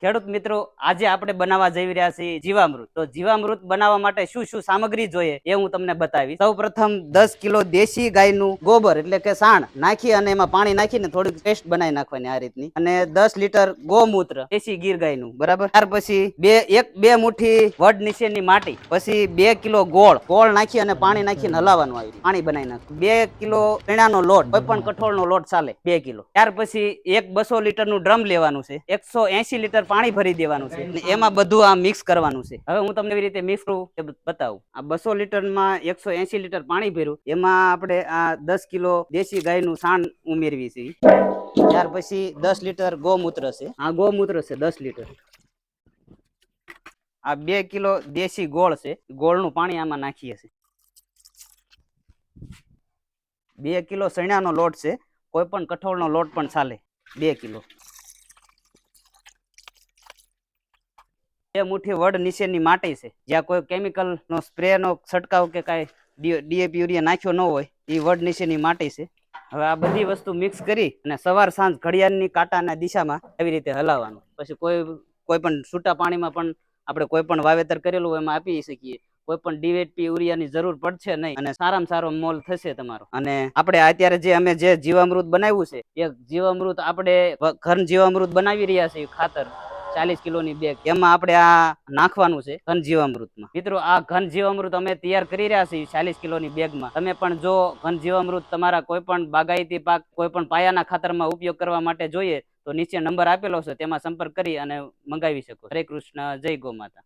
ખેડૂત મિત્રો, આજે આપણે બનાવવા જઈ રહ્યા છીએ જીવામૃત. તો જીવામૃત બનાવવા માટે શું શું સામગ્રી જોઈએ એ હું તમને બતાવીશ. સૌ પ્રથમ 10 કિલો દેશી ગાયનું ગોબર એટલે કે સાણ નાખી અને એમાં પાણી નાખીને થોડીક પેસ્ટ બનાવી નાખવાની આ રીતની, અને 10 લીટર ગોમૂત્ર દેશી ગીર ગાયનું, બરાબર. ત્યાર પછી બે મુઠ્ઠી વડ નીચેની માટી, પછી 2 કિલો ગોળ નાખી અને પાણી નાખીને હલાવવાનું, આવી પાણી બનાવી નાખવું. 2 કિલો ચણાનો લોટ, કોઈ પણ કઠોળનો લોટ ચાલે, 2 કિલો. ત્યાર પછી એક 200 લીટરનું ડ્રમ લેવાનું છે, 180 લીટર પાણી ભરી દેવાનું છે, અને એમાં બધું આ મિક્સ કરવાનું છે. હવે હું તમને એવી રીતે મિક્સ કરું એ બતાવું. આ 200 લીટરમાં 180 લીટર પાણી ભર્યું, એમાં આપણે આ 10 કિલો દેશી ગાયનું સાણ ઉમેરવી છે. ત્યાર પછી 10 લીટર ગોમૂત્ર છે, આ ગોમૂત્ર છે 10 લીટર. આ 2 કિલો દેશી ગોળ છે, ગોળનું પાણી આમાં નાખીએ છીએ. 2 કિલો ચણાનો લોટ છે, કોઈ પણ કઠોળનો લોટ પણ ચાલે, 2 કિલો. 2 મુઠ્ઠી વડ નીચેની માટી છે, જ્યાં કોઈ કેમિકલ નો સ્પ્રે નો છંટકાવ કે કાંઈ ડીએપી યુરિયા નાખ્યો ન હોય એ વડ નીચેની માટી છે. હવે આ બધી વસ્તુ મિક્સ કરી અને સવાર સાંજ ઘડિયાળની કાંટાના દિશામાં એવી રીતે હલાવવાનું. પછી કોઈ પણ છૂટા પાણીમાં પણ આપણે કોઈ પણ વાવેતર કરેલું હોય એમાં આપી શકીએ. કોઈ પણ ડીએપી યુરિયાની જરૂર પડશે નહીં, અને સારામાં સારો મોલ થશે તમારો. અને આપણે અત્યારે અમે જે જીવામૃત બનાવ્યું છે, એ જીવામૃત આપણે ઘર જીવામૃત બનાવી રહ્યા છીએ, ખાતર 40 કિલોની બેગ, એમાં આપણે આ નાખવાનું છે ઘન જીવામૃતમાં. મિત્રો, આ ઘન જીવામૃત અમે તૈયાર કરી રહ્યા છીએ 40 કિલોની બેગમાં. તમે પણ જો ઘન જીવામૃત તમારા કોઈ પણ બાગાયતી પાક, કોઈ પણ પાયાના ખાતરમાં ઉપયોગ કરવા માટે જોઈએ તો નીચે નંબર આપેલો છે, તેમાં સંપર્ક કરી અને મંગાવી શકો. હરે કૃષ્ણ, જય ગો માતા.